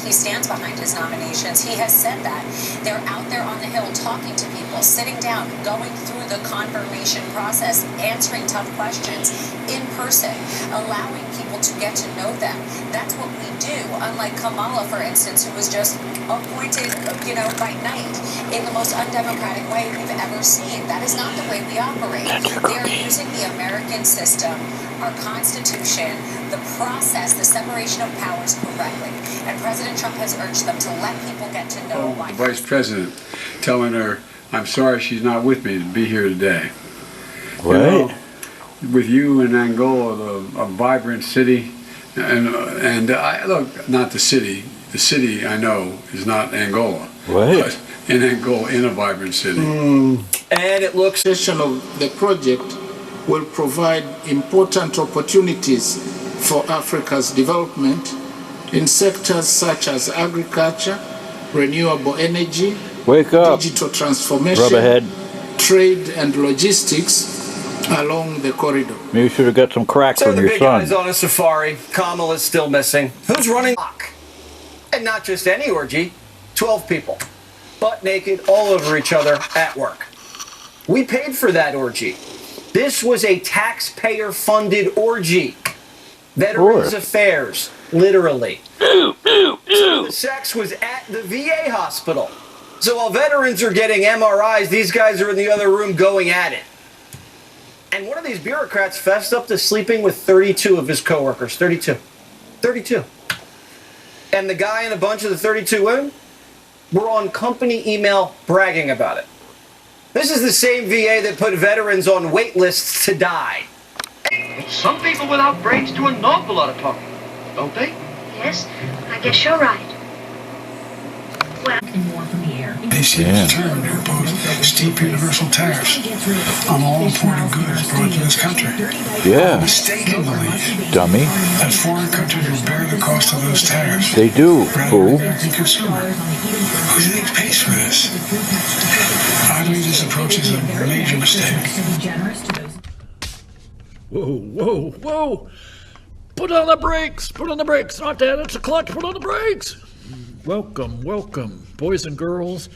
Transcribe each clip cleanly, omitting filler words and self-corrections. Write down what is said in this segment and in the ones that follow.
He stands behind his nominations. He has said that. They're out there on the Hill talking to people, sitting down, going through the confirmation process, answering tough questions in person, allowing people to get to know them. That's what we do, unlike Kamala, for instance, who was just appointed, by night in the most undemocratic way we've ever seen. That is not the way we operate. They are using the American system, our Constitution, the process, the separation of powers correctly. And President Trump has urged them to let people get to know why. The Vice President telling her, I'm sorry she's not with me to be here today. Right. With you in Angola, a vibrant city, and I look, not the city. The city, I know, is not Angola. Right. But in Angola, in a vibrant city. And it looks of the project will provide important opportunities for Africa's development in sectors such as agriculture, renewable energy, Wake up, digital transformation, rubberhead. trade and logistics along the corridor. Maybe you should have got some crack So from the your big son. guy's on a safari. Kamala's still missing. Who's running? And not just any orgy. 12 people, butt naked, all over each other at work. We paid for that orgy. This was a taxpayer-funded orgy. Veterans Affairs, literally. So the sex was at the VA hospital. So while veterans are getting MRIs, these guys are in the other room going at it. And one of these bureaucrats fessed up to sleeping with 32 of his coworkers. 32. 32. And the guy and a bunch of the 32 women were on company email bragging about it. This is the same VA that put veterans on wait lists to die. Some people without brains do an awful lot of talking, don't they? Yes, I guess you're right. Well, They seem determined to impose steep universal tariffs on all imported goods brought to this country. Yeah. Mistaken belief Dummy. that foreign countries will bear the cost of those tariffs. They do, rather fool. than the American consumer. Who do you think pays for this? I believe this approach is a major mistake. Whoa, whoa, whoa! Put on the brakes! Put on the brakes! Not that, it's a clutch! Put on the brakes! Welcome, welcome, boys and girls,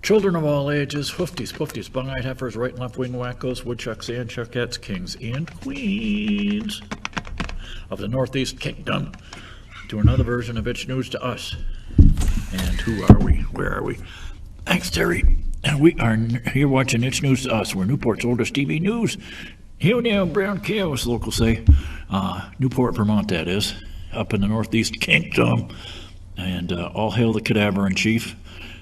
children of all ages, hoofties, pufties, bung-eyed heifers, right and left-wing wackos, woodchucks and chuckettes, kings and queens of the Northeast Kingdom, to another version of It's News to Us. And who are we? Where are we? Thanks, Terry. And we are here watching It's News to Us. We're Newport's oldest TV news. Here now, brown cow, as the locals say. Newport, Vermont, that is, up in the Northeast Kingdom. And all hail the cadaver-in-chief.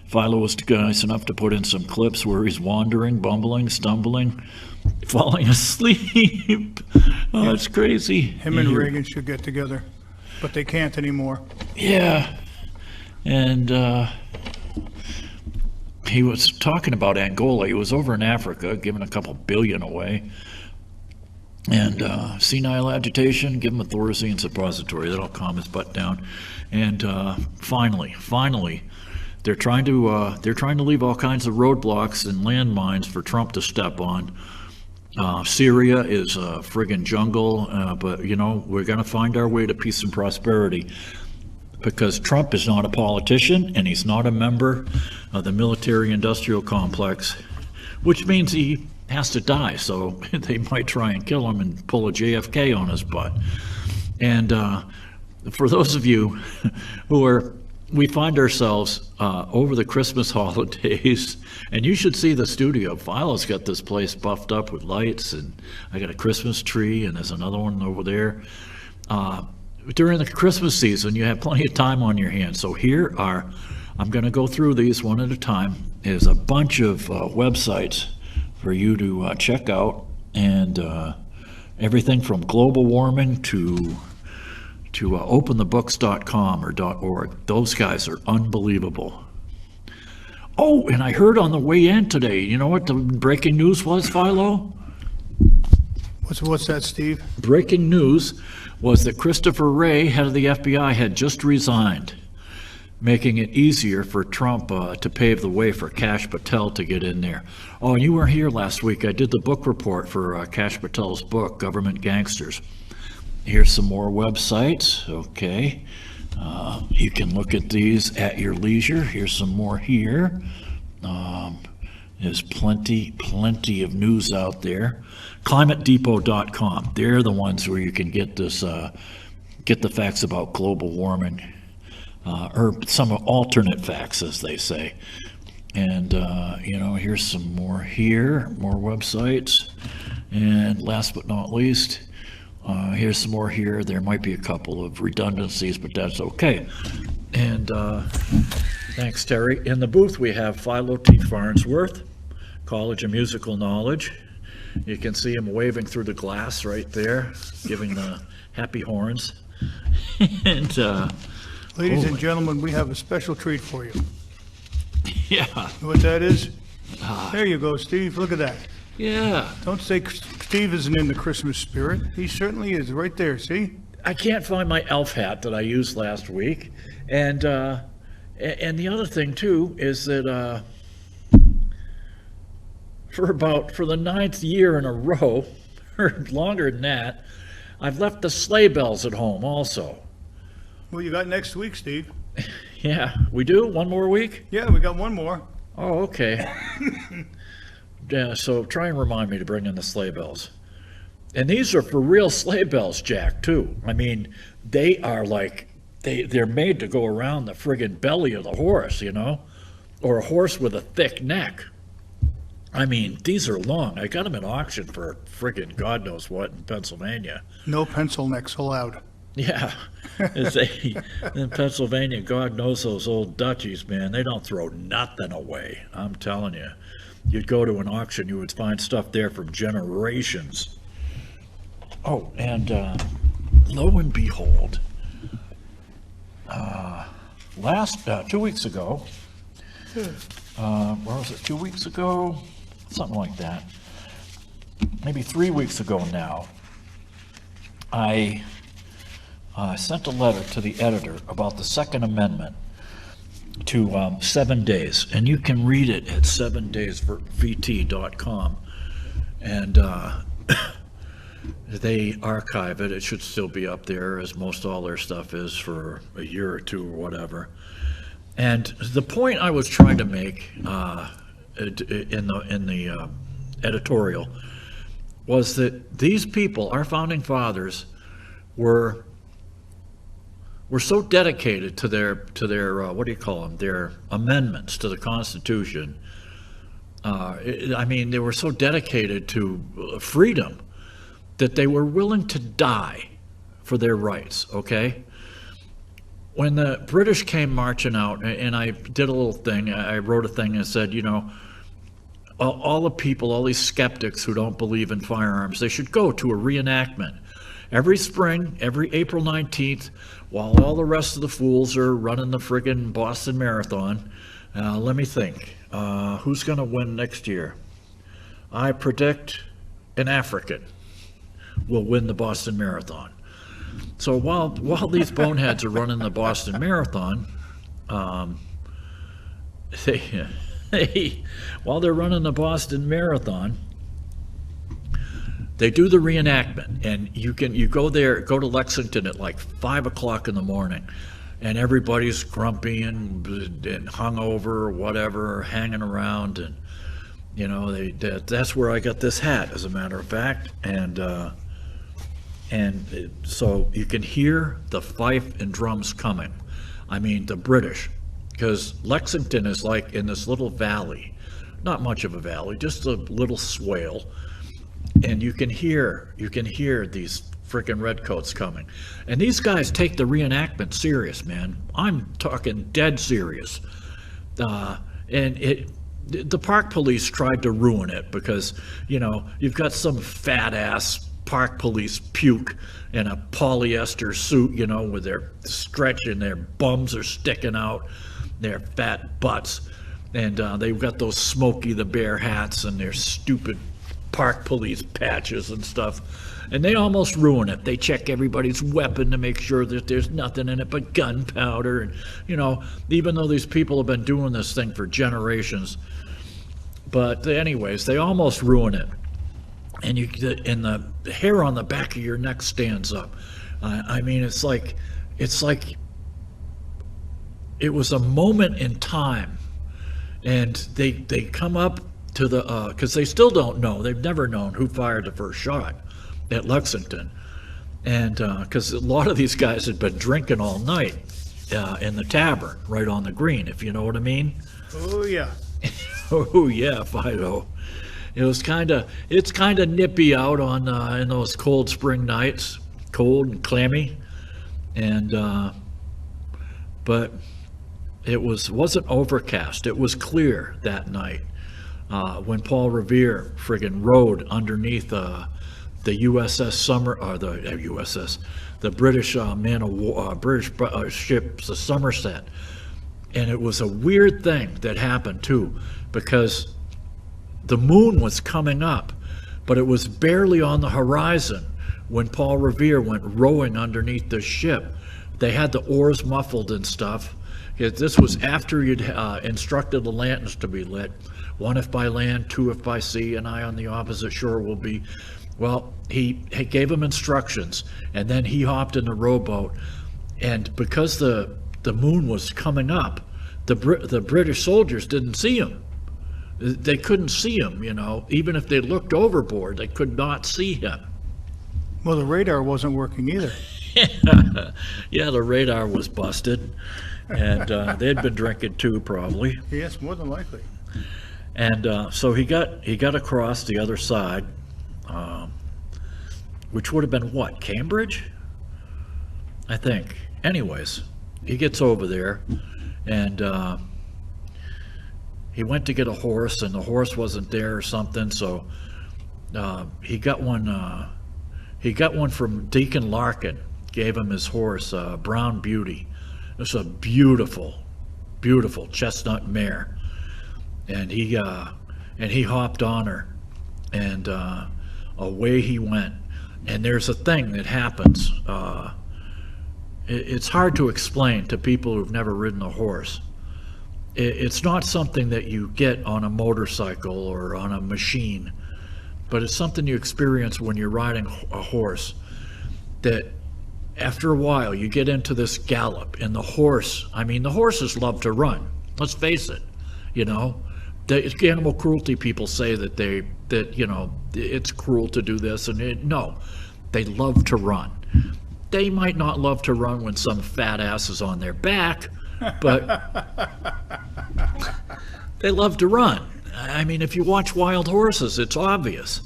Philo was nice enough to put in some clips where he's wandering, bumbling, stumbling, falling asleep. Oh, it's crazy. Him and Reagan should get together, but they can't anymore. Yeah. And he was talking about Angola. He was over in Africa, giving a couple billion away. And senile agitation, give him a Thorazine suppository. That'll calm his butt down. And finally, they're trying to leave all kinds of roadblocks and landmines for Trump to step on. Syria is a friggin' jungle, but we're going to find our way to peace and prosperity, because Trump is not a politician and he's not a member of the military-industrial complex, which means he has to die, so they might try and kill him and pull a JFK on his butt. And for those of you we find ourselves over the Christmas holidays, and you should see the studio. Philo's got this place buffed up with lights, and I got a Christmas tree, and there's another one over there. During the Christmas season, you have plenty of time on your hands. So here are, I'm going to go through these one at a time. There's a bunch of websites for you to check out, and everything from global warming to openthebooks.com or .org. Those guys are unbelievable. Oh, and I heard on the way in today, you know what the breaking news was, Philo? What's that, Steve? Breaking news was that Christopher Wray, head of the FBI, had just resigned, making it easier for Trump to pave the way for Kash Patel to get in there. Oh, and you weren't here last week. I did the book report for Kash Patel's book, Government Gangsters. Here's some more websites. Okay. You can look at these at your leisure. Here's some more here. There's plenty of news out there. ClimateDepot.com. They're the ones where you can get this, get the facts about global warming, or some alternate facts, as they say. And here's some more here, more websites. And last but not least, here's some more here. There might be a couple of redundancies, but that's okay. And thanks, Terry. In the booth, we have Philo T. Farnsworth, College of Musical Knowledge. You can see him waving through the glass right there, giving the happy horns. And Ladies and gentlemen, we have a special treat for you. Yeah. You know what that is? There you go, Steve. Look at that. Yeah. Don't say Steve isn't in the Christmas spirit. He certainly is. Right there, see? I can't find my elf hat that I used last week. And the other thing, too, is that for the 9th year in a row, or longer than that, I've left the sleigh bells at home also. Well, you got next week, Steve. Yeah, we do? One more week? Yeah, we got one more. Oh, okay. Yeah, so try and remind me to bring in the sleigh bells. And these are for real sleigh bells, Jack, too. I mean, they are like, they're made to go around the friggin' belly of the horse, you know? Or a horse with a thick neck. I mean, these are long. I got them at auction for friggin' God knows what in Pennsylvania. No pencil necks allowed. Yeah. In Pennsylvania, God knows those old Dutchies, man. They don't throw nothing away. I'm telling you. You'd go to an auction, you would find stuff there from generations. Oh, and lo and behold, 2 weeks ago, where was it, 2 weeks ago? Something like that. Maybe 3 weeks ago now, I sent a letter to the editor about the Second Amendment to 7 Days, and you can read it at 7daysvt.com, and they archive it. It should still be up there, as most all their stuff is, for a year or two or whatever. And the point I was trying to make in the editorial was that these people, our founding fathers, were so dedicated to their what do you call them, their amendments to the Constitution. I mean, they were so dedicated to freedom that they were willing to die for their rights, okay? When the British came marching out, and I did a little thing, I wrote a thing and said, you know, all the people, all these skeptics who don't believe in firearms, they should go to a reenactment. Every spring, every April 19th, while all the rest of the fools are running the friggin' Boston Marathon, let me think, who's gonna win next year? I predict an African will win the Boston Marathon. So while these boneheads are running the Boston Marathon, while they're running the Boston Marathon, they do the reenactment, and you go to Lexington at like 5 o'clock in the morning, and everybody's grumpy and hungover or whatever, hanging around, You know, that's where I got this hat, as a matter of fact. So you can hear the fife and drums coming. I mean, the British, because Lexington is like in this little valley, not much of a valley, just a little swale, and you can hear these freaking redcoats coming. And these guys take the reenactment serious, man. I'm talking dead serious. The park police tried to ruin it because, you know, you've got some fat ass park police puke in a polyester suit, you know, with their stretching, their bums are sticking out, their fat butts, and they've got those Smokey the Bear hats and their stupid park police patches and stuff. And they almost ruin it. They check everybody's weapon to make sure that there's nothing in it but gunpowder. And, you know, even though these people have been doing this thing for generations. But anyways, they almost ruin it. And the hair on the back of your neck stands up. I mean, it's like it was a moment in time. And they come up to the, because they still don't know. They've never known who fired the first shot at Lexington. And because a lot of these guys had been drinking all night in the tavern right on the green, if you know what I mean. Oh, yeah. Oh, yeah, Fido. It's kind of nippy out on in those cold spring nights, cold and clammy. And but it wasn't overcast. It was clear that night when Paul Revere friggin' rode underneath the the British man of war, British ship, the Somerset. And it was a weird thing that happened too, because the moon was coming up, but it was barely on the horizon when Paul Revere went rowing underneath the ship. They had the oars muffled and stuff. This was after you'd instructed the lanterns to be lit. 1 if by land, 2 if by sea, and I on the opposite shore will be. Well, he gave him instructions, and then he hopped in the rowboat. And because the moon was coming up, the British soldiers didn't see him. They couldn't see him, you know. Even if they looked overboard, they could not see him. Well, the radar wasn't working either. Yeah, the radar was busted, and they'd been drinking too, probably. Yes, more than likely. And so he got across the other side, which would have been what, Cambridge? I think. Anyways, he gets over there, and he went to get a horse, and the horse wasn't there or something, so he got one. He got one from Deacon Larkin. Gave him his horse, Brown Beauty. It's a beautiful, beautiful chestnut mare, and he hopped on her, and away he went. And there's a thing that happens. It's hard to explain to people who've never ridden a horse. It's not something that you get on a motorcycle or on a machine, but it's something you experience when you're riding a horse, that after a while you get into this gallop, and the horses love to run. Let's face it, you know. The animal cruelty people say that you know, it's cruel to do this, and no, they love to run. They might not love to run when some fat ass is on their back, but they love to run. I mean, if you watch wild horses, it's obvious.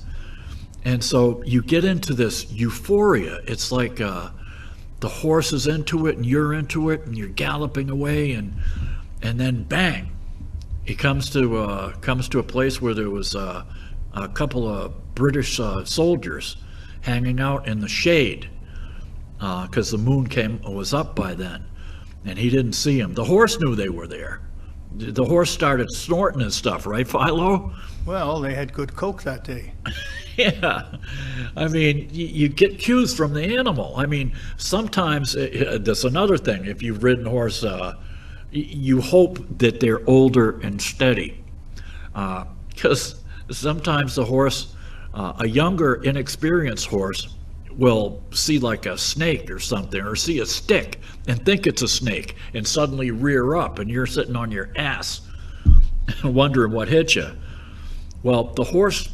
And so you get into this euphoria. It's like the horse is into it and you're into it and you're galloping away, and then bang, he comes to a place where there was a couple of British soldiers hanging out in the shade because the moon was up by then, and he didn't see him. The horse knew they were there. The horse started snorting and stuff, right, Philo? Well, they had good coke that day. Yeah, I mean, you get cues from the animal. I mean, sometimes that's another thing. If you've ridden horse, you hope that they're older and steady, because sometimes the horse, a younger, inexperienced horse, will see like a snake or something, or see a stick and think it's a snake, and suddenly rear up, and you're sitting on your ass wondering what hit you. Well, the horse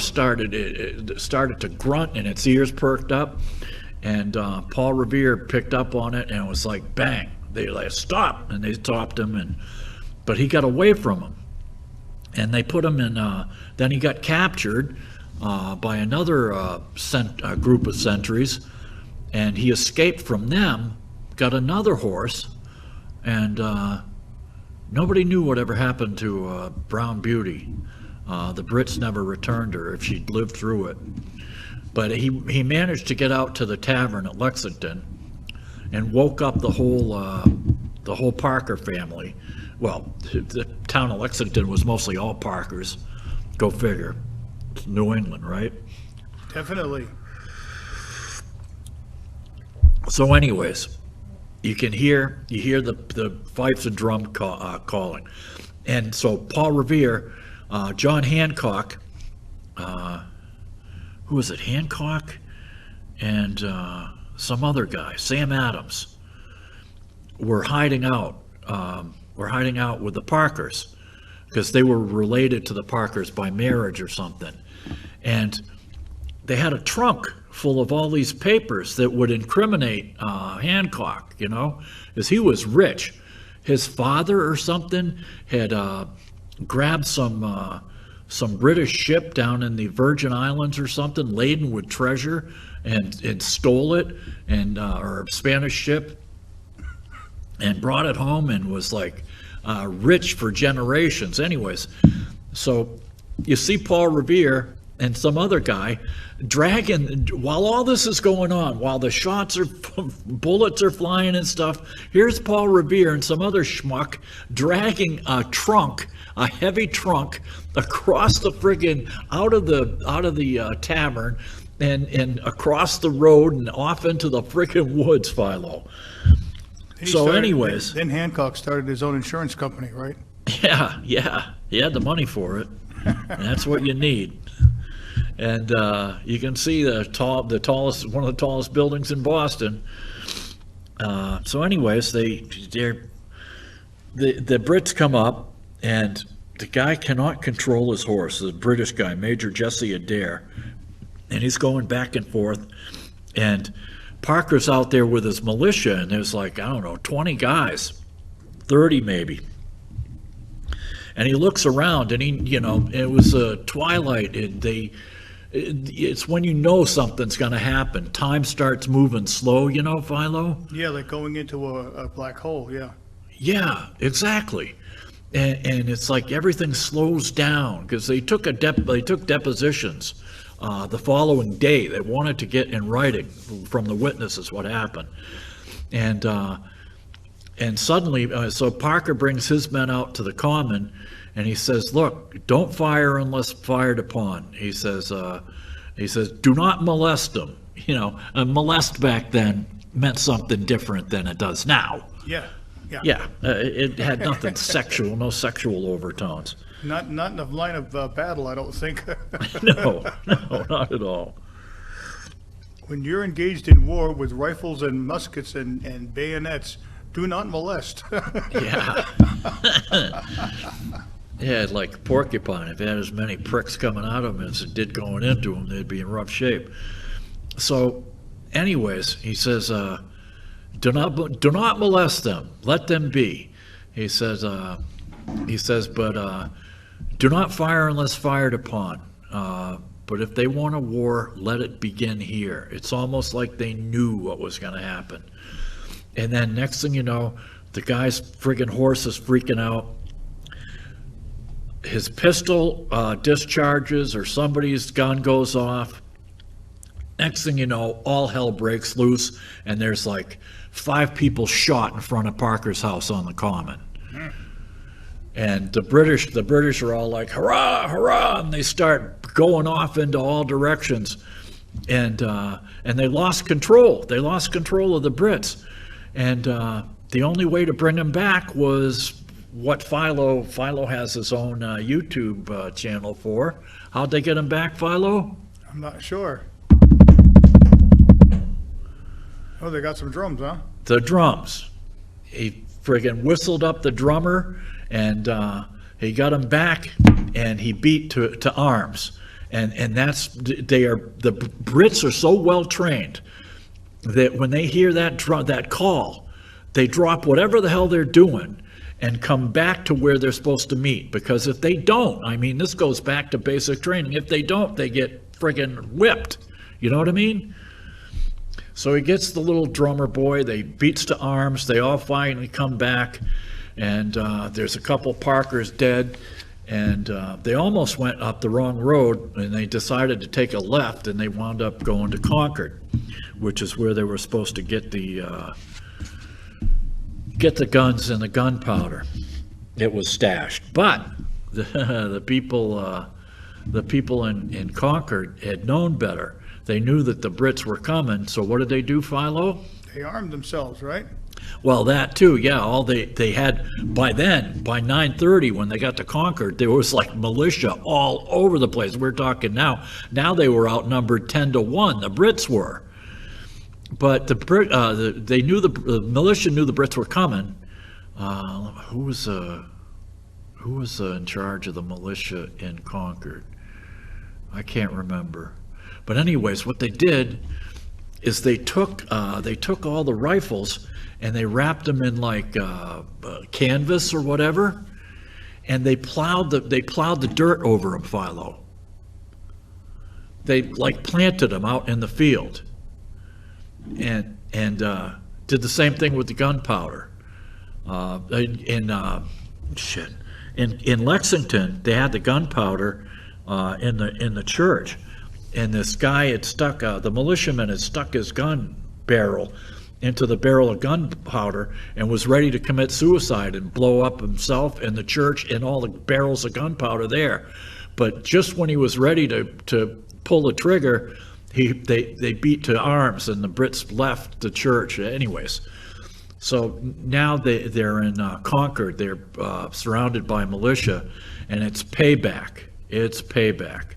started to grunt and its ears perked up, and Paul Revere picked up on it, and it was like bang. They like stop, and they stopped him, but he got away from them, and they put him in. Then he got captured by another group of sentries, and he escaped from them, got another horse, and nobody knew whatever happened to Brown Beauty. The Brits never returned her if she'd lived through it. But he managed to get out to the tavern at Lexington and woke up the whole Parker family. Well, the town of Lexington was mostly all Parkers. Go figure. It's New England, right? Definitely. So anyways, you hear the fifes and drum calling. And so Paul Revere, John Hancock, who was it, Hancock? And some other guy, Sam Adams, were hiding out. With the Parkers because they were related to the Parkers by marriage or something. And they had a trunk full of all these papers that would incriminate Hancock, because he was rich. His father or something had grabbed some British ship down in the Virgin Islands or something, laden with treasure, and stole it, or a Spanish ship, and brought it home and was like rich for generations. Anyways, so you see Paul Revere and some other guy dragging, while all this is going on, while the bullets are flying and stuff, here's Paul Revere and some other schmuck dragging a heavy trunk across the friggin' out of the tavern and across the road and off into the friggin' woods, Philo. Then Hancock started his own insurance company, right? Yeah, he had the money for it. And that's what you need. And you can see one of the tallest buildings in Boston. So anyways, the Brits come up, and the guy cannot control his horse, the British guy, Major Jesse Adair, and he's going back and forth, and Parker's out there with his militia, and there's 20 guys, 30 maybe. And he looks around, and it was twilight. It's when something's going to happen. Time starts moving slow, Philo? Yeah, like going into a black hole, yeah. Yeah, exactly. And it's like everything slows down because they took depositions the following day. They wanted to get in writing from the witnesses what happened. And suddenly, so Parker brings his men out to the common, and he says, "Look, don't fire unless fired upon." He says, "Do not molest them." And molest back then meant something different than it does now. Yeah. It had nothing sexual, no sexual overtones. Not in the line of battle, I don't think. No, not at all. When you're engaged in war with rifles and muskets and bayonets, do not molest. Yeah. Yeah, like Porcupine. If it had as many pricks coming out of him as it did going into him, they'd be in rough shape. So, anyways, he says, do not molest them. Let them be. He says, but do not fire unless fired upon. But if they want a war, let it begin here. It's almost like they knew what was going to happen. And then next thing you know, the guy's friggin' horse is freaking out. His pistol discharges, or somebody's gun goes off. Next thing you know, all hell breaks loose, and there's 5 people shot in front of Parker's house on the common. And the British are all like, hurrah, hurrah, and they start going off into all directions. And they lost control. They lost control of the Brits. And the only way to bring them back was what Philo has his own YouTube channel for. How'd they get him back, Philo? I'm not sure. Oh, they got some drums, huh? The drums. He friggin' whistled up the drummer, and he got him back and he beat to arms. And the Brits are so well trained that when they hear that call, they drop whatever the hell they're doing and come back to where they're supposed to meet. Because if they don't, I mean, this goes back to basic training. If they don't, they get friggin' whipped. You know what I mean? So he gets the little drummer boy, they beats to arms, they all finally come back, and there's a couple Parkers dead, and they almost went up the wrong road, and they decided to take a left, and they wound up going to Concord, which is where they were supposed to get the guns and the gunpowder. It was stashed, but the people in Concord had known better. They knew that the Brits were coming, so what did they do, Philo? They armed themselves, right? Well, that too, yeah. All they had by then, by 9:30, when they got to Concord, there was like militia all over the place. We're talking now they were outnumbered 10-1. The Brits were, but they knew the militia knew the Brits were coming. Who was in charge of the militia in Concord? I can't remember. But anyways, what they did is they took all the rifles and they wrapped them in like canvas or whatever, and they plowed the dirt over them, Philo. They like planted them out in the field, and did the same thing with the gunpowder. In Lexington, they had the gunpowder in the church. And this guy had the militiaman had stuck his gun barrel into the barrel of gunpowder and was ready to commit suicide and blow up himself and the church and all the barrels of gunpowder there. But just when he was ready to pull the trigger, they beat to arms and the Brits left the church anyways. So now they're in Concord. They're surrounded by militia, and it's payback. It's payback.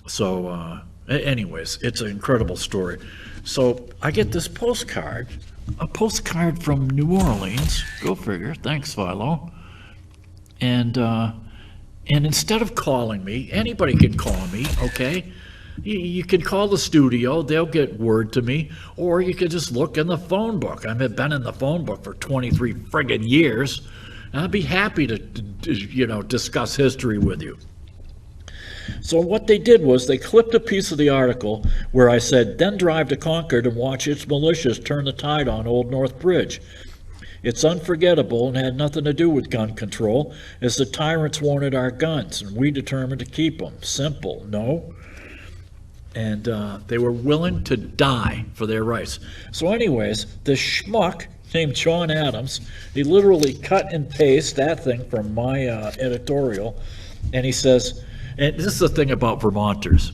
So anyways, it's an incredible story. So I get this postcard, a postcard from New Orleans. Go figure. Thanks, Philo. And instead of calling me, anybody can call me, okay? You can call the studio, they'll get word to me, or you can just look in the phone book. I've been in the phone book for 23 friggin' years. I'd be happy to discuss history with you. So what they did was they clipped a piece of the article where I said, then drive to Concord and watch its militias turn the tide on Old North Bridge. It's unforgettable and had nothing to do with gun control, as the tyrants wanted our guns and we determined to keep them. Simple, no? And they were willing to die for their rights. So anyways, this schmuck named Sean Adams, he literally cut and paste that thing from my editorial, and he says, and this is the thing about Vermonters.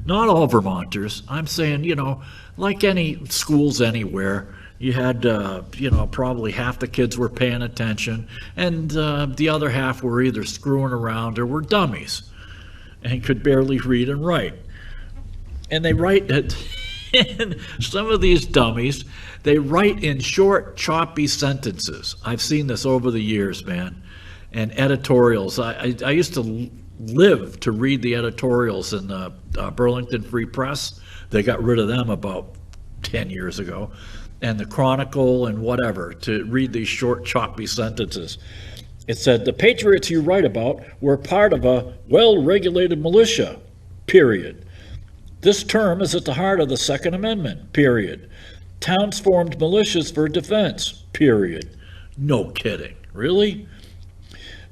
Not all Vermonters. I'm saying, like any schools anywhere, you had, probably half the kids were paying attention, and the other half were either screwing around or were dummies and could barely read and write. And they write it, and some of these dummies, they write in short, choppy sentences. I've seen this over the years, man. And editorials. I used to live to read the editorials in the Burlington Free Press. They got rid of them about 10 years ago. And the Chronicle and whatever, to read these short, choppy sentences. It said, the patriots you write about were part of a well-regulated militia, period. This term is at the heart of the Second Amendment, period. Towns formed militias for defense, period. No kidding. Really?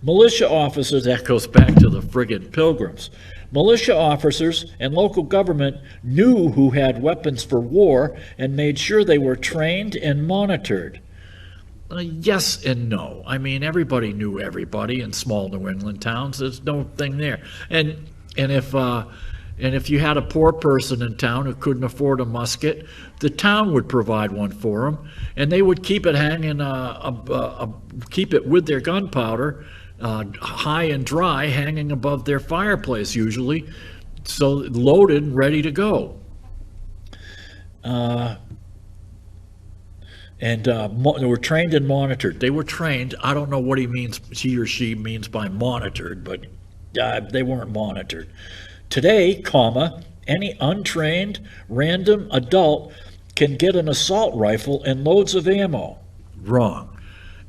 Militia officers, that goes back to the friggin' Pilgrims. Militia officers and local government knew who had weapons for war and made sure they were trained and monitored. Yes and no. I mean, everybody knew everybody in small New England towns. There's no thing there. And if you had a poor person in town who couldn't afford a musket, the town would provide one for them, and they would keep it hanging, keep it with their gunpowder, high and dry, hanging above their fireplace usually, so loaded and ready to go. And they were trained and monitored. They were trained. I don't know what he or she means by monitored, but they weren't monitored. Today, any untrained, random adult can get an assault rifle and loads of ammo. Wrong.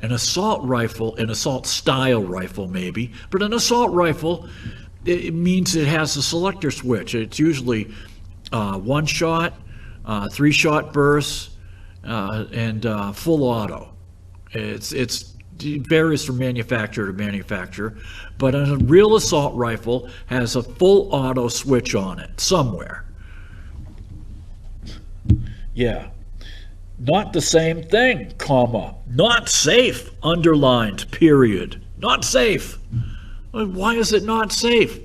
An assault rifle, an assault style rifle maybe, but an assault rifle, it means it has a selector switch. It's usually one shot, 3-shot bursts, and full auto. It varies from manufacturer to manufacturer, but a real assault rifle has a full auto switch on it somewhere. Yeah. Not the same thing, not safe, underlined, period. Not safe. Why is it not safe?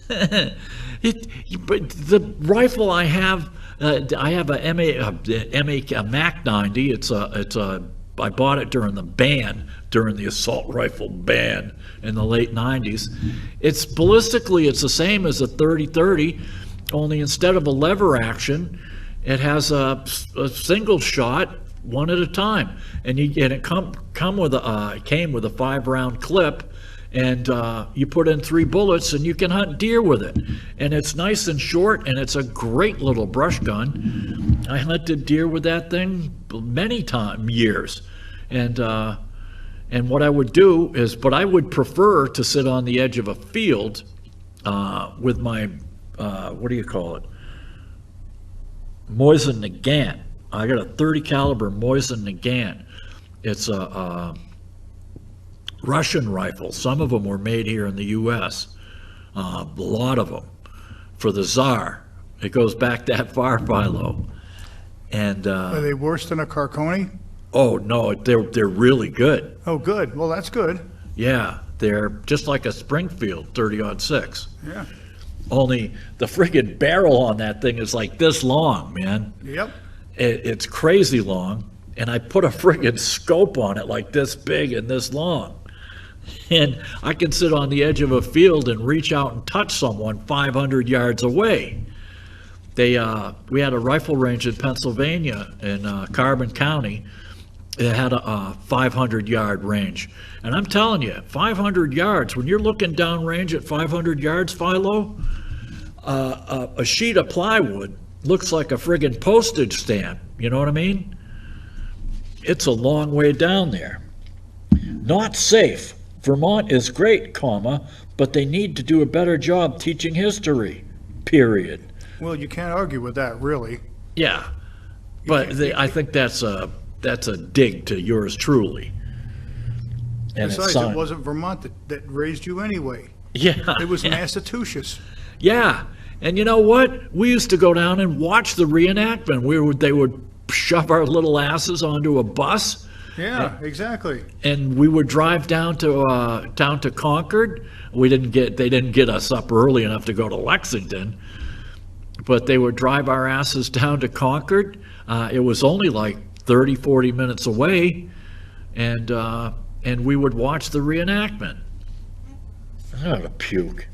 But the rifle I have a MAC-90. I bought it during the assault rifle ban in the late 90s. It's ballistically, it's the same as a 30-30, only instead of a lever action, it has a single shot, one at a time, and it came with a 5-round clip, and you put in 3 bullets, and you can hunt deer with it. And it's nice and short, and it's a great little brush gun. I hunted deer with that thing many years, and what I would do is, but I would prefer to sit on the edge of a field with my what do you call it? Mosin Nagant. I got a 30 caliber Mosin Nagant. It's a Russian rifle. Some of them were made here in the U.S. A lot of them for the Tsar. It goes back that far, Philo. And are they worse than a Carconi? Oh no, they're really good. Oh, good. Well, that's good. Yeah, they're just like a Springfield 30-06. Yeah. Only the friggin' barrel on that thing is like this long, man. Yep. It's crazy long, and I put a friggin' scope on it like this big and this long. And I can sit on the edge of a field and reach out and touch someone 500 yards away. We had a rifle range in Pennsylvania in Carbon County. It had a 500-yard range. And I'm telling you, 500 yards, when you're looking downrange at 500 yards, Philo, a sheet of plywood looks like a friggin' postage stamp. You know what I mean? It's a long way down there. Not safe. Vermont is great, but they need to do a better job teaching history, period. Well, you can't argue with that, really. Yeah, but I think that's a dig to yours truly. And besides, it wasn't Vermont that raised you anyway. Yeah. It was Massachusetts. Yeah, and you know what? We used to go down and watch the reenactment. They would shove our little asses onto a bus. Yeah, exactly. And we would drive down to Concord. They didn't get us up early enough to go to Lexington, but they would drive our asses down to Concord. It was only like 30, 40 minutes away, and we would watch the reenactment. I ought to puke.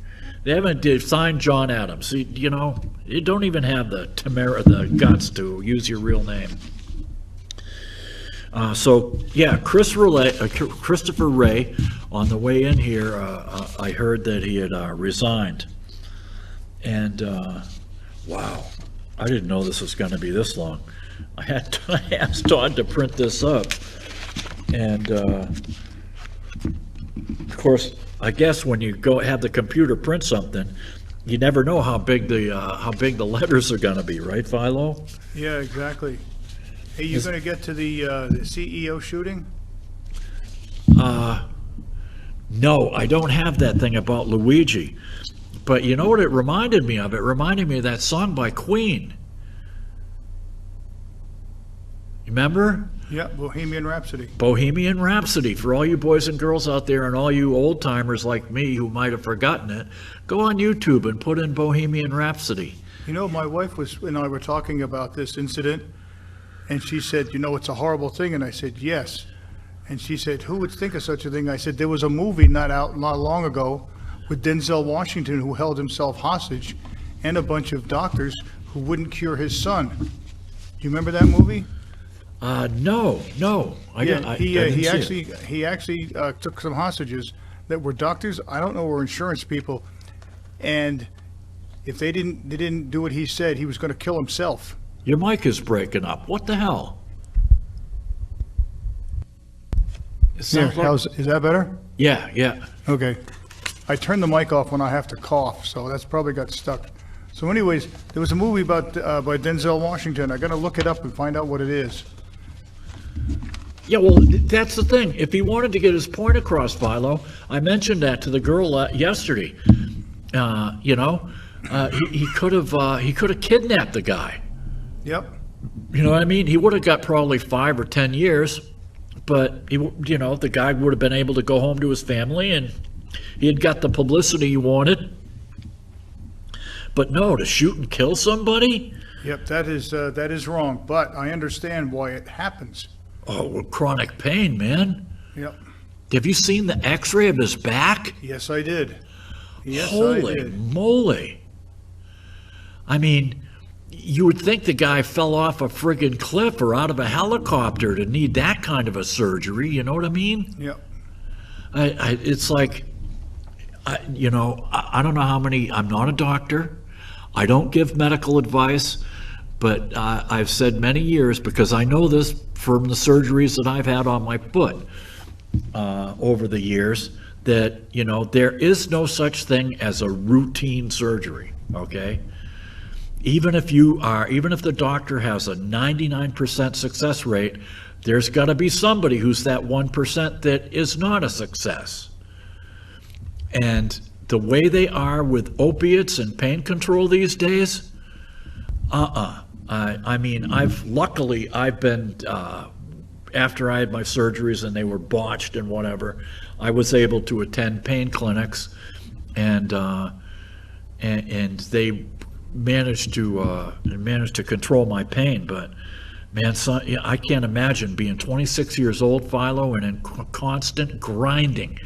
They haven't signed John Adams. You know, you don't even have the guts to use your real name. So yeah, Christopher Wray, on the way in here, I heard that he had resigned. And wow, I didn't know this was going to be this long. I asked Todd to print this up, and of course, I guess when you go have the computer print something, you never know how big the letters are going to be, right, Philo? Yeah, exactly. Hey, you going to get to the CEO shooting? No, I don't have that thing about Luigi. But you know what it reminded me of? It reminded me of that song by Queen. You remember? Yeah, Bohemian Rhapsody. Bohemian Rhapsody. For all you boys and girls out there and all you old timers like me who might have forgotten it, go on YouTube and put in Bohemian Rhapsody. You know, my wife and I were talking about this incident, and she said, you know, it's a horrible thing. And I said, yes. And she said, who would think of such a thing? I said, there was a movie not long ago with Denzel Washington, who held himself hostage, and a bunch of doctors who wouldn't cure his son. Do you remember that movie? No. He actually took some hostages that were doctors. I don't know, were insurance people, and if they didn't do what he said, he was going to kill himself. Your mic is breaking up. What the hell? Is that better? Yeah. Okay. I turn the mic off when I have to cough, so that's probably got stuck. So anyways, there was a movie about by Denzel Washington. I got to look it up and find out what it is. Yeah, well, that's the thing. If he wanted to get his point across, Philo, I mentioned that to the girl yesterday. He could have kidnapped the guy. Yep. You know what I mean? He would have got probably 5 or 10 years, but the guy would have been able to go home to his family, and he had got the publicity he wanted. But no, to shoot and kill somebody? Yep, that is wrong. But I understand why it happens. Oh, well, chronic pain, man. Yep. Have you seen the X-ray of his back? Yes, I did. Yes, Holy I did. moly! I mean, you would think the guy fell off a friggin' cliff or out of a helicopter to need that kind of a surgery. You know what I mean? Yep. It's like, I don't know how many. I'm not a doctor. I don't give medical advice, but I've said many years, because I know this from the surgeries that I've had on my foot over the years, that there is no such thing as a routine surgery. Okay. Even if the doctor has a 99% success rate, there's got to be somebody who's that 1% that is not a success. And the way they are with opiates and pain control these days, I mean, I've been, after I had my surgeries and they were botched and whatever, I was able to attend pain clinics, and they managed to control my pain. But man, I can't imagine being 26 years old, Philo, and in constant grinding,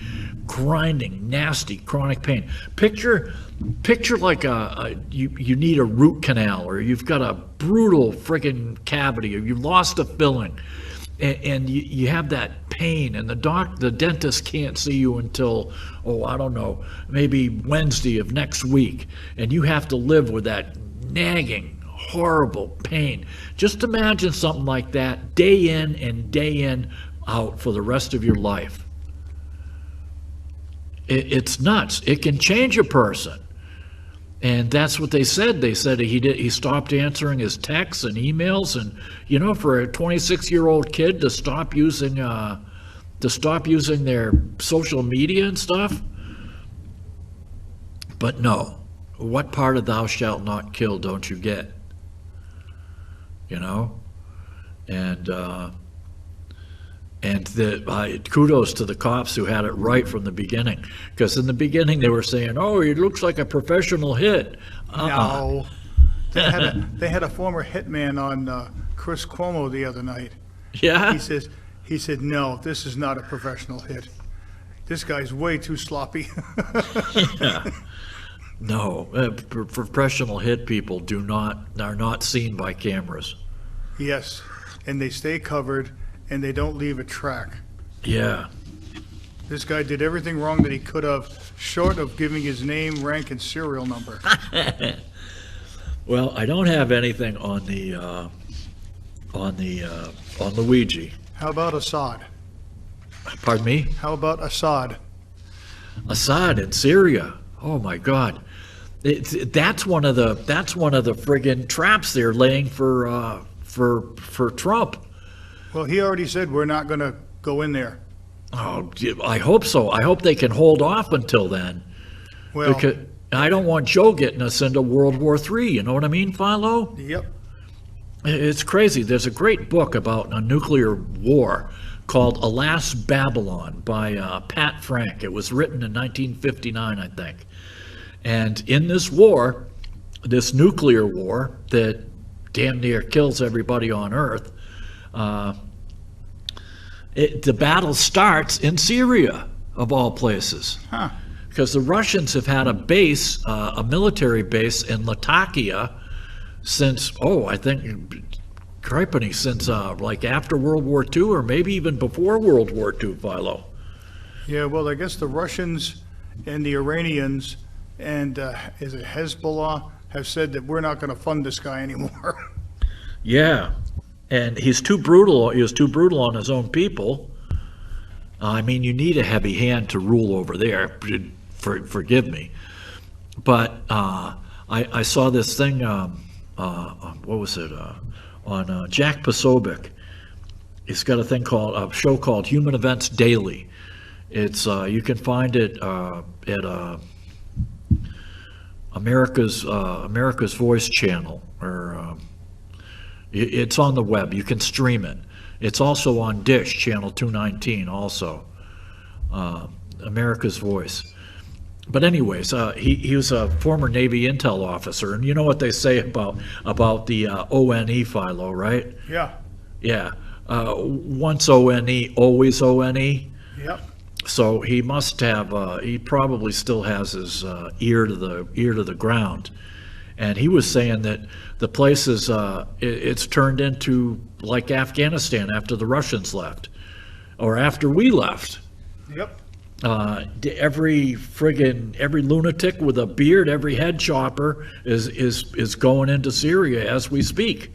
nasty chronic pain. Picture like you need a root canal, or you've got a brutal friggin' cavity, or you lost a filling, and you have that pain, and the dentist can't see you until, I don't know, maybe Wednesday of next week, and you have to live with that nagging, horrible pain. Just imagine something like that day in and day in out for the rest of your life. It's nuts. It can change a person. And that's what they said. They said he stopped answering his texts and emails, and for a 26-year-old kid to stop using their social media and stuff. But no, what part of "thou shalt not kill" don't you get? And kudos to the cops who had it right from the beginning, because in the beginning they were saying, "Oh, it looks like a professional hit." No, they had a former hitman on Chris Cuomo the other night. Yeah, he said, "No, this is not a professional hit. This guy's way too sloppy." Yeah. No, professional hit people are not seen by cameras. Yes, and they stay covered, and they don't leave a track. Yeah. This guy did everything wrong that he could have, short of giving his name, rank, and serial number. Well, I don't have anything on Luigi. How about Assad? Pardon me? How about Assad? Assad in Syria. Oh my God. That's one of the friggin' traps they're laying for Trump. Well, he already said we're not going to go in there. Oh, I hope so. I hope they can hold off until then. Well, because I don't want Joe getting us into World War III. You know what I mean, Philo? Yep. It's crazy. There's a great book about a nuclear war called Alas, Babylon by Pat Frank. It was written in 1959, I think. And in this war, this nuclear war that damn near kills everybody on Earth, the battle starts in Syria, of all places. Huh. Because the Russians have had a base, a military base in Latakia since, I think, cripeny since like after World War II or maybe even before World War II, Philo. Yeah, well, I guess the Russians and the Iranians and is it Hezbollah have said that we're not going to fund this guy anymore. Yeah, and he's too brutal. He was too brutal on his own people. I mean, you need a heavy hand to rule over there. Forgive me, but I saw this thing. What was it on Jack Posobiec? He's got a show called Human Events Daily. It's you can find it at America's Voice channel, or it's on the web. You can stream it. It's also on Dish channel 219. Also, America's Voice. But anyways, he was a former Navy intel officer, and you know what they say about the ONE, Philo, right? Yeah. Yeah. Once ONE, always ONE. Yep. So he must have. He probably still has his ear to the ground, and he was saying that the place is it's turned into like Afghanistan after the Russians left, or after we left. Yep. Every lunatic with a beard, every head chopper is going into Syria as we speak.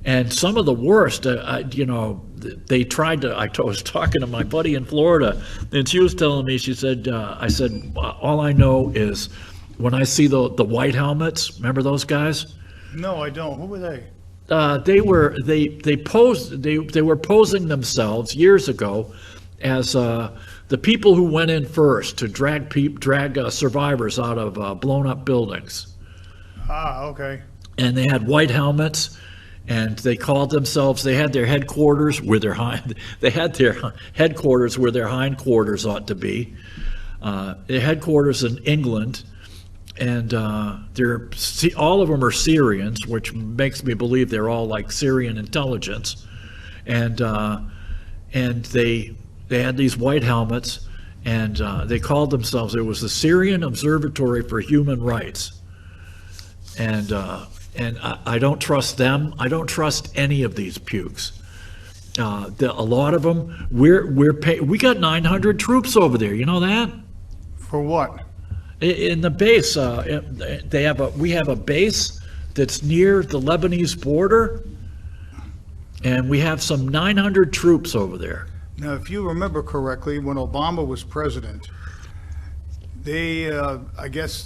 And some of the worst, they tried to. I was talking to my buddy in Florida, and she was telling me. She said, "I said all I know is when I see the white helmets. Remember those guys? No, I don't. Who were they? They were posing themselves years ago as the people who went in first to drag survivors out of blown up buildings. Ah, okay. And they had white helmets. And they called themselves. They had their headquarters where their hindquarters ought to be. Their headquarters in England, and all of them are Syrians, which makes me believe they're all like Syrian intelligence. And they had these white helmets, and they called themselves. It was the Syrian Observatory for Human Rights, and I don't trust them. I don't trust any of these pukes. A lot of them, we got 900 troops over there. You know that? For what? In the base, we have a base that's near the Lebanese border, and we have some 900 troops over there. Now, if you remember correctly, when Obama was president, they, I guess.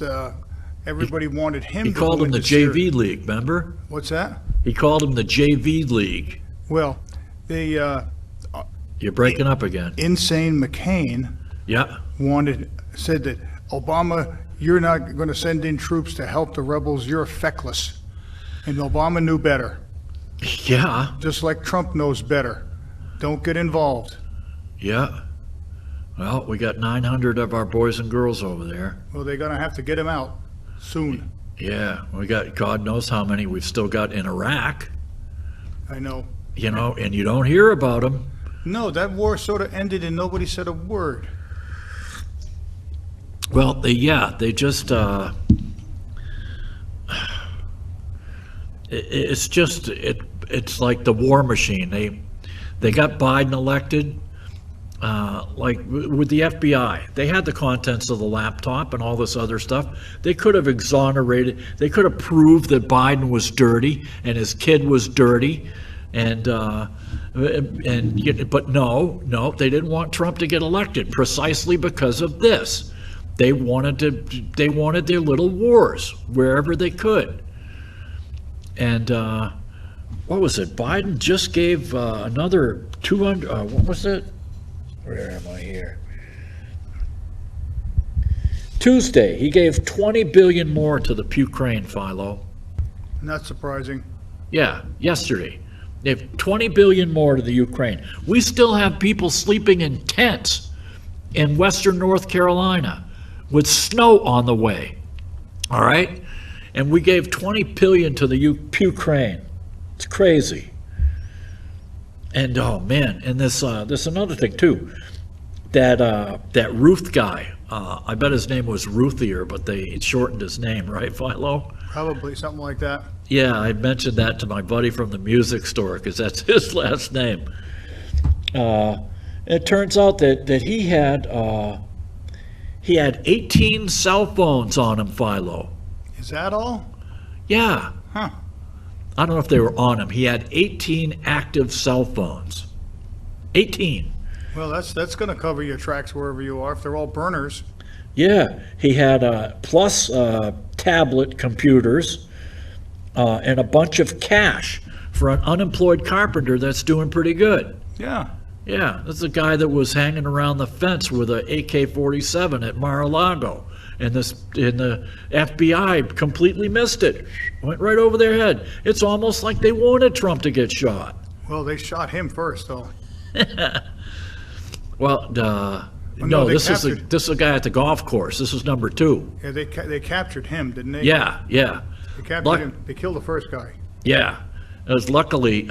Everybody wanted him to go called him the into JV League, remember? What's that? He called him the JV League. Well, they... You're breaking up again. Insane McCain said that, Obama, you're not going to send in troops to help the rebels. You're feckless. And Obama knew better. Yeah. Just like Trump knows better. Don't get involved. Yeah. Well, we got 900 of our boys and girls over there. Well, they're going to have to get him out. Soon. Yeah, we got God knows how many we've still got in Iraq. I know. And you don't hear about them. No, that war sort of ended and nobody said a word. Well, they just it's like the war machine. They got Biden elected. Like with the FBI, they had the contents of the laptop and all this other stuff. They could have exonerated, they could have proved that Biden was dirty and his kid was dirty, but no, they didn't want Trump to get elected precisely because of this. They wanted their little wars wherever they could. And what was it? Biden just gave another 200. What was it? Where am I here? Tuesday, he gave $20 billion more to the Ukraine, Philo. Not surprising. Yeah, yesterday. They have $20 billion more to the Ukraine. We still have people sleeping in tents in western North Carolina with snow on the way. All right? And we gave $20 billion to the Ukraine. It's crazy. And oh man, and this another thing too, that Ruth guy. I bet his name was Ruthier, but they shortened his name, right, Philo? Probably something like that. Yeah, I mentioned that to my buddy from the music store because that's his last name. It turns out that he had 18 cell phones on him, Philo. Is that all? Yeah. Huh. I don't know if they were on him. He had 18 active cell phones. 18. Well, that's going to cover your tracks wherever you are if they're all burners. Yeah, he had plus tablet computers and a bunch of cash for an unemployed carpenter that's doing pretty good. Yeah. Yeah, that's the guy that was hanging around the fence with a AK-47 at Mar-a-Lago, and the FBI completely missed it. Went right over their head. It's almost like they wanted Trump to get shot. Well, they shot him first, though. Well, no, this is a guy at the golf course. This is number 2. Yeah, they captured him, didn't they? Yeah. They captured him. They killed the first guy. Yeah, it was luckily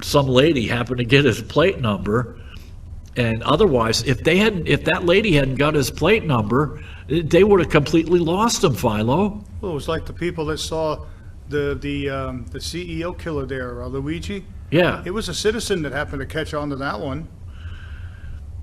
some lady happened to get his plate number, and otherwise, if that lady hadn't got his plate number, they would have completely lost him, Philo. Well, it was like the people that saw the CEO killer there, Luigi. Yeah. It was a citizen that happened to catch on to that one.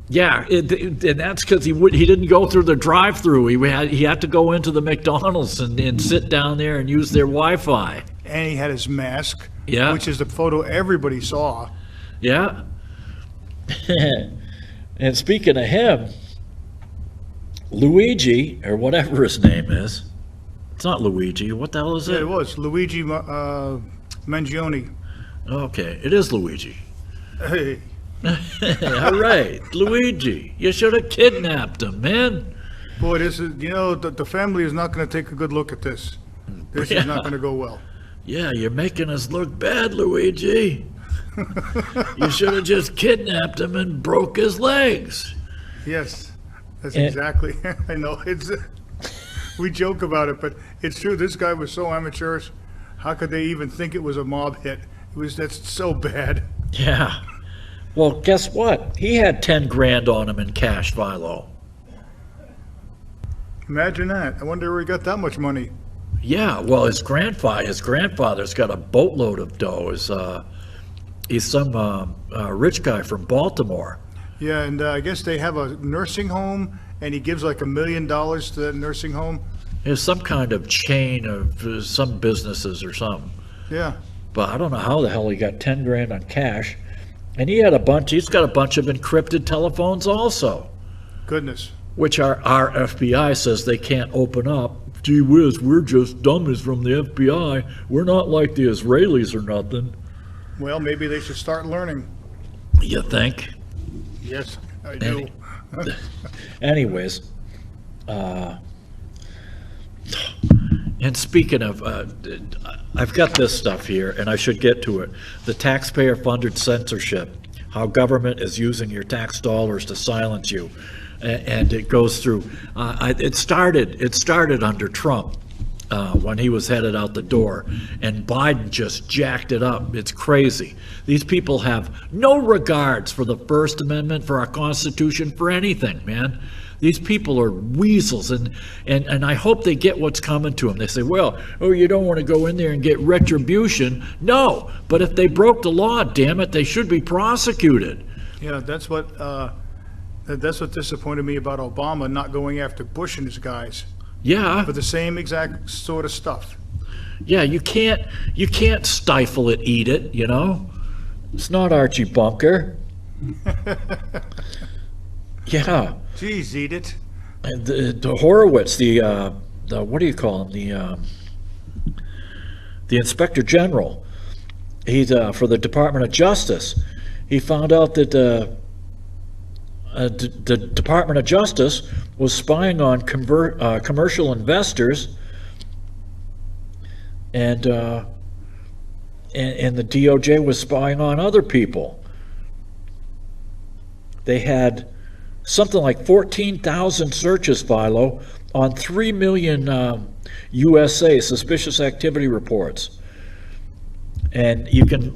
Yeah, and that's because he didn't go through the drive-through. He had to go into the McDonald's and sit down there and use their Wi-Fi. And he had his mask. Yeah. Which is the photo everybody saw. Yeah. And speaking of him, Luigi, or whatever his name is, it's not Luigi. What the hell is it? Yeah, it was Luigi Mangione. Okay, it is Luigi. Hey. All right, Luigi. You should have kidnapped him, man. Boy, this is, the family is not going to take a good look at this. This is not going to go well. Yeah, you're making us look bad, Luigi. You should have just kidnapped him and broke his legs. Yes, that's exactly. I know. We joke about it, but it's true. This guy was so amateurish. How could they even think it was a mob hit? That's so bad. Yeah. Well, guess what? He had 10 grand on him in cash, Philo. Imagine that. I wonder where he got that much money. Yeah, well, his grandfather's got a boatload of dough. He's some rich guy from Baltimore. Yeah, and I guess they have a nursing home, and he gives like $1 million to that nursing home. There's some kind of chain of some businesses or something. Yeah. But I don't know how the hell he got 10 grand on cash. And he's got a bunch of encrypted telephones also. Goodness. Which our FBI says they can't open up. Gee whiz, we're just dummies from the FBI. We're not like the Israelis or nothing. Well, maybe they should start learning. You think? Yes, I do. Anyways, and speaking of, I've got this stuff here, and I should get to it. The taxpayer-funded censorship, how government is using your tax dollars to silence you. And it goes through. It started under Trump when he was headed out the door, and Biden just jacked it up. It's crazy. These people have no regards for the First Amendment, for our Constitution, for anything, man. These people are weasels, and I hope they get what's coming to them. They say, well, you don't want to go in there and get retribution. No, but if they broke the law, damn it, they should be prosecuted. Yeah, that's what disappointed me about Obama not going after Bush and his guys. Yeah. For the same exact sort of stuff. Yeah, you can't stifle it, eat it, It's not Archie Bunker. Yeah. Geez, eat it. And the Horowitz, the what do you call him? The Inspector General. He's for the Department of Justice. He found out that the Department of Justice was spying on commercial investors, and the DOJ was spying on other people. They had something like 14,000 searches, Philo, on 3 million USA suspicious activity reports. And you can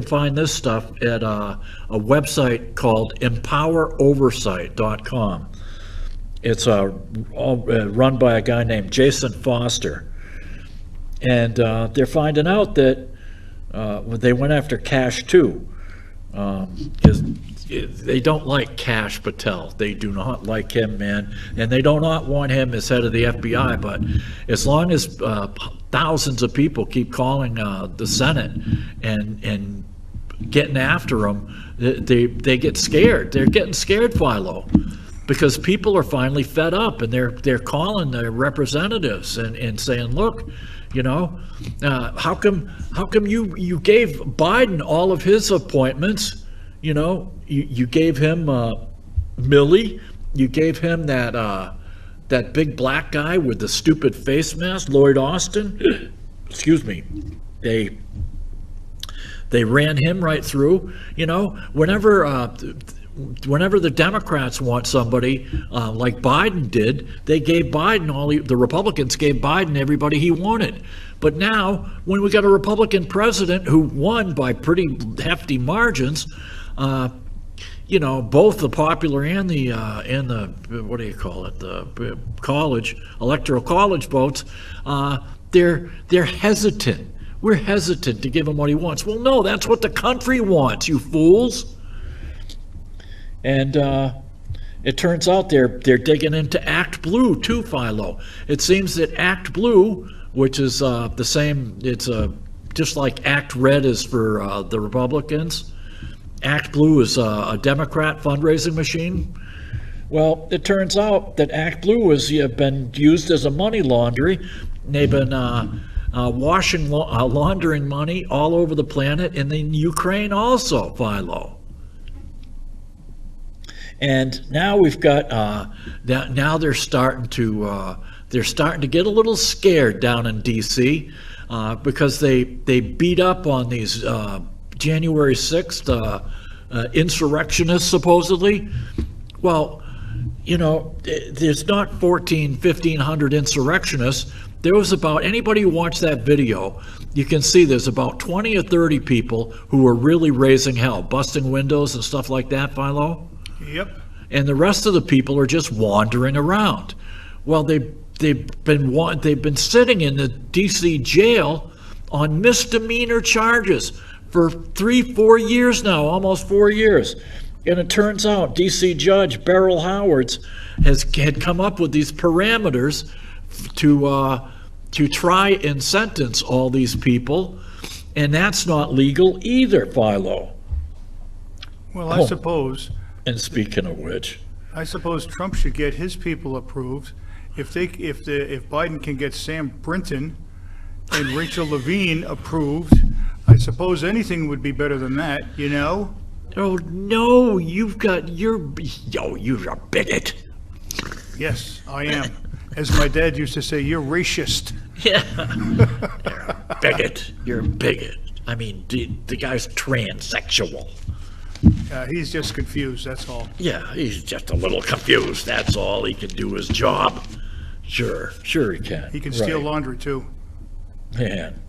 find this stuff at a website called empoweroversight.com. It's run by a guy named Jason Foster. And they're finding out that they went after Cash too. They don't like Cash Patel. They do not like him, man. And they do not want him as head of the FBI. But as long as thousands of people keep calling the Senate and getting after him, they get scared. They're getting scared, Philo, because people are finally fed up, and they're calling their representatives and saying, look, you know, how come you gave Biden all of his appointments? You know, you gave him Milley, you gave him that big black guy with the stupid face mask, Lloyd Austin. Excuse me. They ran him right through. You know, whenever the Democrats want somebody like Biden did, they gave Biden the Republicans gave Biden everybody he wanted. But now, when we got a Republican president who won by pretty hefty margins, you know, both the popular and the what do you call it, the electoral college votes, they're hesitant. We're hesitant to give him what he wants. Well, no, that's what the country wants, you fools. And it turns out they're digging into Act Blue too, Philo. It seems that Act Blue, which is the same, it's just like Act Red is for the Republicans. Act Blue is a Democrat fundraising machine. Well, it turns out that Act Blue has been used as a money laundry. They've been laundering money all over the planet, and in Ukraine also, Philo. And now we've got now they're starting to get a little scared down in D.C. Because they beat up on these January 6th insurrectionists, supposedly. Well, you know, there's not 1,500 insurrectionists. There was about, anybody who watched that video, you can see there's about 20 or 30 people who were really raising hell, busting windows and stuff like that, Philo. Yep. And the rest of the people are just wandering around. Well, they've been sitting in the D.C. jail on misdemeanor charges for 3-4 years now, almost 4 years. And it turns out D.C. Judge Merrill had come up with these parameters to try and sentence all these people, and that's not legal either, Philo. Well, I suppose. And speaking of which, I suppose Trump should get his people approved. If Biden can get Sam Brinton and Rachel Levine approved, I suppose anything would be better than that, you know? Oh no, you're a bigot. Yes, I am. As my dad used to say, you're racist. Yeah, you're a bigot. You're a bigot. I mean, the guy's transsexual. He's just confused, that's all. Yeah, he's just a little confused, that's all. He can do his job. Sure he can. He can steal laundry, too. Man.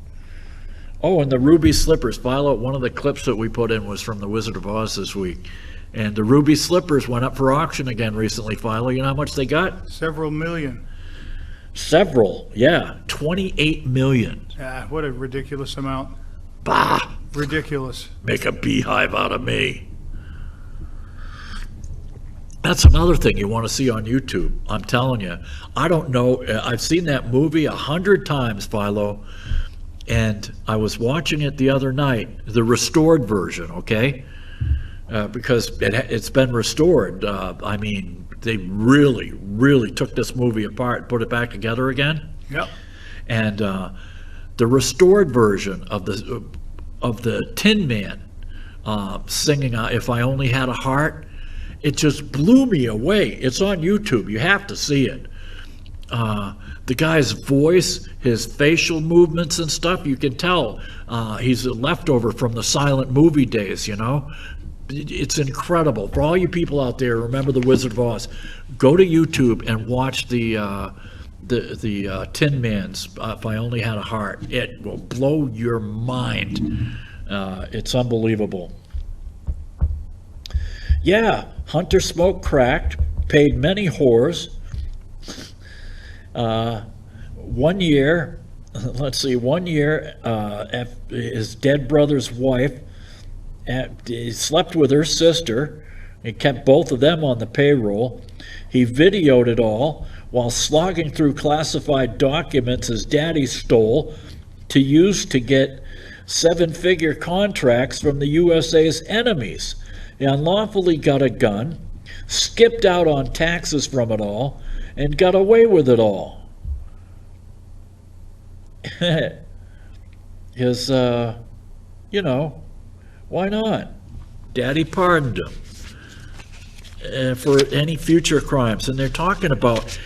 Oh, and the ruby slippers. Philo, one of the clips that we put in was from The Wizard of Oz this week. And the ruby slippers went up for auction again recently, Philo. You know how much they got? Several million. Several, yeah. 28 million. What a ridiculous amount. Bah! Ridiculous. Make a beehive out of me. That's another thing you want to see on YouTube. I'm telling you. I don't know. I've seen that movie 100 times, Philo. And I was watching it the other night, the restored version, okay? Because it's been restored. I mean, they really, really took this movie apart, put it back together again. Yep. And the restored version of the Tin Man singing "If I Only Had a Heart," it just blew me away. It's on YouTube. You have to see it. The guy's voice, his facial movements and stuff, you can tell he's a leftover from the silent movie days, you know? It's incredible. For all you people out there, remember The Wizard of Oz. Go to YouTube and watch the Tin Man's "If I Only Had a Heart." It will blow your mind. It's unbelievable. Yeah, Hunter smoked crack, paid many whores, 1 year, let's see, 1 year, his dead brother's wife, he slept with her sister. He kept both of them on the payroll. He videoed it all while slogging through classified documents his daddy stole to use to get 7-figure contracts from the USA's enemies. He unlawfully got a gun, skipped out on taxes from it all, and got away with it all. His, why not? Daddy pardoned him for any future crimes. And they're talking about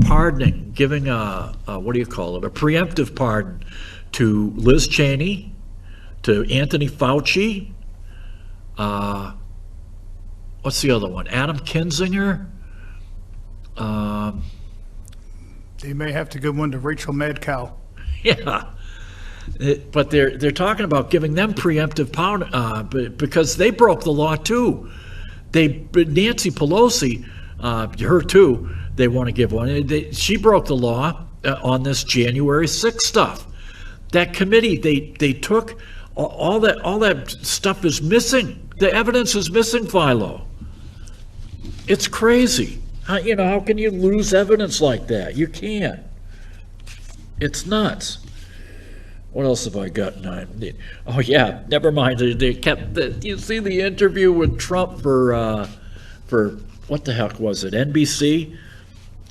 pardoning, giving a preemptive pardon to Liz Cheney, to Anthony Fauci, what's the other one? Adam Kinzinger. They may have to give one to Rachel Madcow. Yeah. But they're talking about giving them preemptive power because they broke the law too. Nancy Pelosi, her too, they want to give one. She broke the law on this January 6th stuff. That committee, they took all that stuff is missing. The evidence is missing, Philo. It's crazy. How can you lose evidence like that? You can't. It's nuts. What else have I got? Oh yeah, never mind. They kept. You see the interview with Trump for what the heck was it? NBC.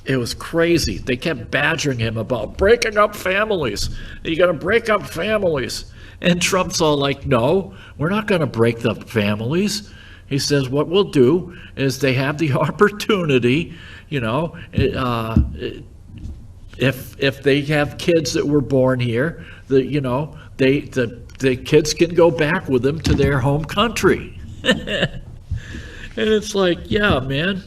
It was crazy. They kept badgering him about breaking up families. You got to break up families, and Trump's all like, "No, we're not going to break up families." He says, "What we'll do is they have the opportunity, if they have kids that were born here, the kids can go back with them to their home country." And it's like, yeah, man,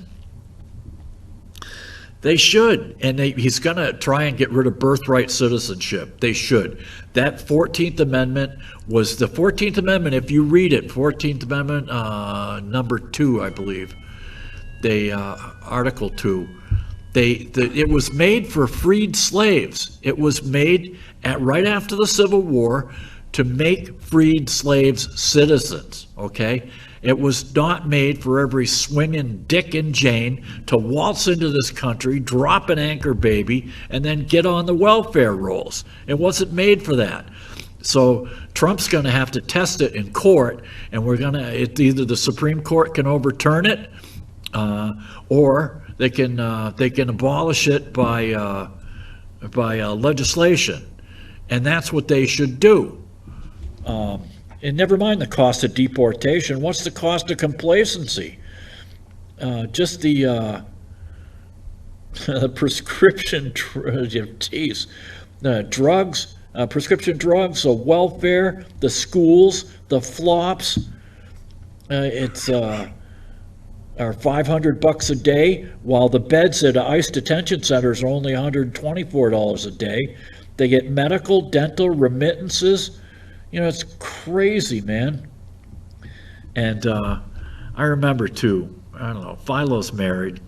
they should. And he's going to try and get rid of birthright citizenship. They should. That 14th Amendment was the 14th Amendment. If you read it, 14th Amendment, number 2, I believe, Article 2. It was made for freed slaves. It was made right after the Civil War to make freed slaves citizens, okay? It was not made for every swinging Dick and Jane to waltz into this country, drop an anchor baby, and then get on the welfare rolls. It wasn't made for that. So Trump's going to have to test it in court, and either the Supreme Court can overturn it, or they can abolish it by legislation, and that's what they should do. And never mind the cost of deportation. What's the cost of complacency? Just the prescription drugs, prescription drugs, so welfare, the schools, the flops. It's are $500 a day, while the beds at ICE detention centers are only $124 a day. They get medical, dental, remittances. It's crazy, man. And I remember too, I don't know, Philo's married.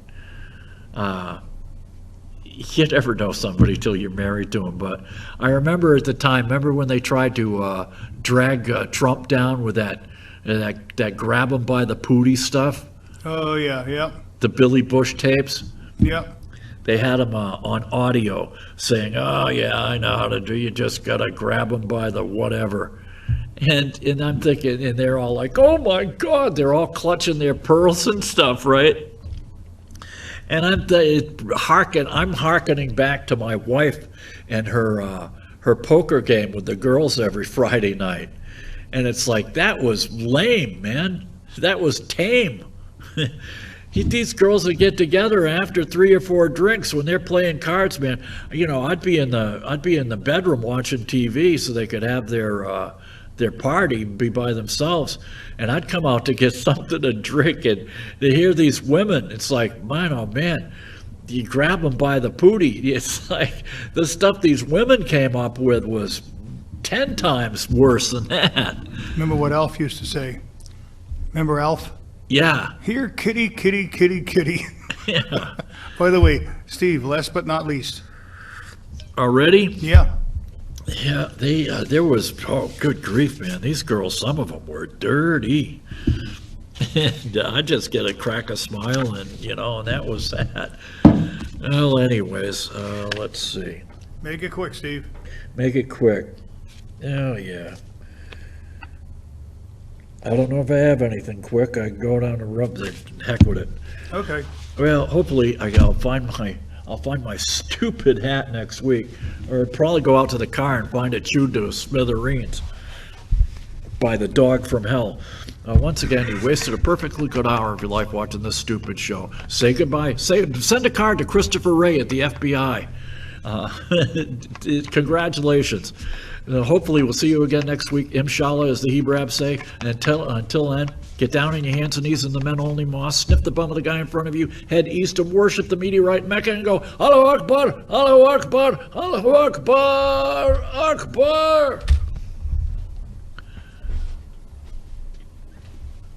You never know somebody till you're married to him, but I remember at the time, when they tried to drag Trump down with that grab him by the pootie stuff? Oh, yeah. The Billy Bush tapes? Yeah. They had him on audio saying, "Oh yeah, I know how to do. You just gotta grab him by the whatever." And I'm thinking, and they're all like, "Oh my God!" They're all clutching their pearls and stuff, right? And I'm hearkening back to my wife and her poker game with the girls every Friday night, and it's like, that was lame, man. That was tame. These girls would get together after 3 or 4 drinks when they're playing cards, man. I'd be in the bedroom watching TV so they could have their party, be by themselves, and I'd come out to get something to drink, and to hear these women, it's like, man, oh man, you grab them by the pootie. It's like the stuff these women came up with was 10 times worse than that. Remember what Alf used to say? Remember Alf? Yeah. Here, kitty, kitty, kitty, kitty. Yeah. By the way, Steve, last but not least. Already? Yeah. Yeah, there was, oh, good grief, man. These girls, some of them were dirty. And I just get a crack a smile and, and that was that. Well, anyways, let's see. Make it quick, Steve. Make it quick. Oh, yeah. I don't know if I have anything quick. I can go down to rub the heck with it. Okay. Well, hopefully I'll find my stupid hat next week, or probably go out to the car and find it chewed to smithereens by the dog from hell. Once again, you wasted a perfectly good hour of your life watching this stupid show. Say goodbye. Send a card to Christopher Wray at the FBI. Congratulations. Hopefully we'll see you again next week. Inshallah, as the Hebrabs say. And until then, get down on your hands and knees in the men-only mosque, sniff the bum of the guy in front of you, head east and worship the meteorite Mecca and go, Allahu Akbar, Allahu Akbar, Allahu Akbar, Akbar.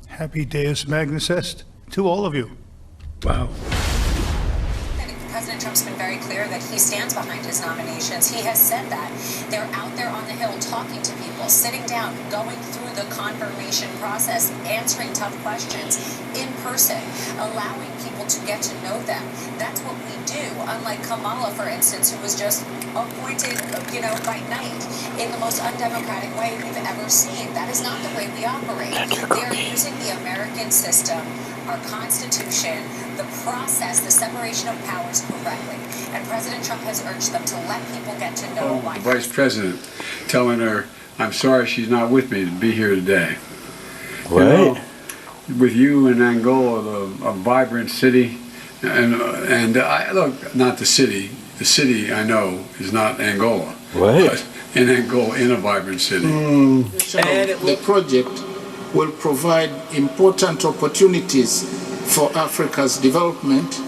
Happy Deus Magnus Est to all of you. Wow. President Trump's been very clear that he stands behind his nominations. He has said that. They're out there on the Hill talking to people, sitting down, going through the confirmation process, answering tough questions in person, allowing people to get to know them. That's what we do, unlike Kamala, for instance, who was just appointed, by night in the most undemocratic way we've ever seen. That is not the way we operate. They are using the American system, our Constitution, the process, the separation of powers correctly. And President Trump has urged them to let people get to know why. The Vice President telling her, I'm sorry she's not with me to be here today. Right. With you in Angola, a vibrant city, and I look, not the city I know is not Angola. Right. But in Angola, in a vibrant city. And the project will provide important opportunities for Africa's development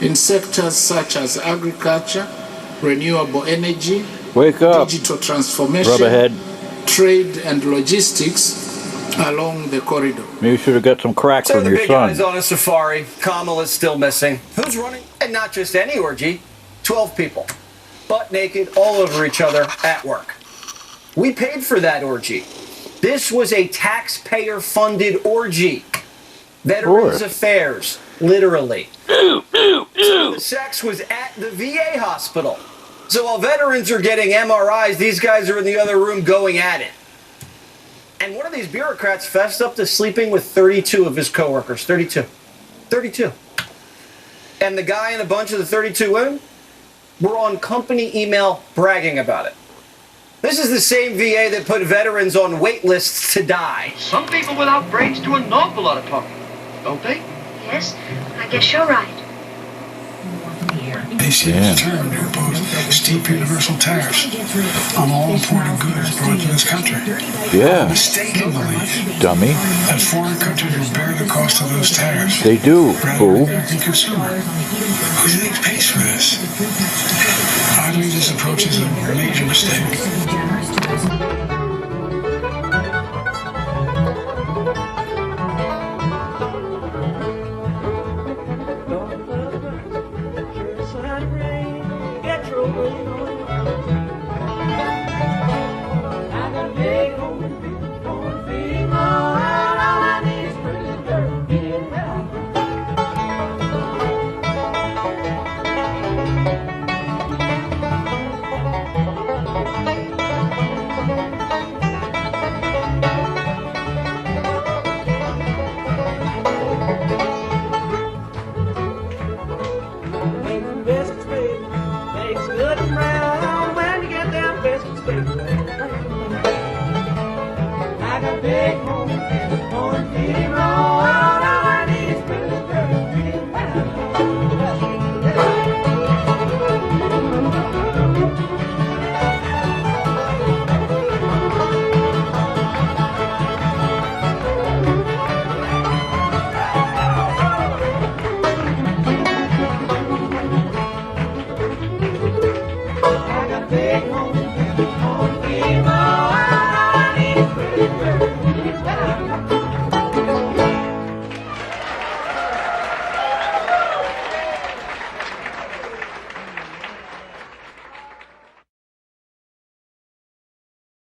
in sectors such as agriculture, renewable energy, Wake up, digital transformation, rubberhead. trade and logistics along the corridor. Maybe you should have got some crack So from the your big son. guy's on a safari. Kamala's still missing. Who's running? And not just any orgy. 12 people. Butt naked, all over each other, at work. We paid for that orgy. This was a taxpayer-funded orgy. Veterans Affairs, literally. So the sex was at the VA hospital. So while veterans are getting MRIs, these guys are in the other room going at it. And one of these bureaucrats fessed up to sleeping with 32 of his coworkers. 32. 32. And the guy and a bunch of the 32 women were on company email bragging about it. This is the same VA that put veterans on wait lists to die. Some people without brains do an awful lot of talking, don't they? Yes, I guess you're right. They seem determined to impose steep universal tariffs on all imported goods brought to this country. Yeah. Mistaken belief Dummy. that foreign countries will bear the cost of those tariffs. They do, Rather fool. than the American consumer. Who do you think pays for this? I believe this approach is a major mistake.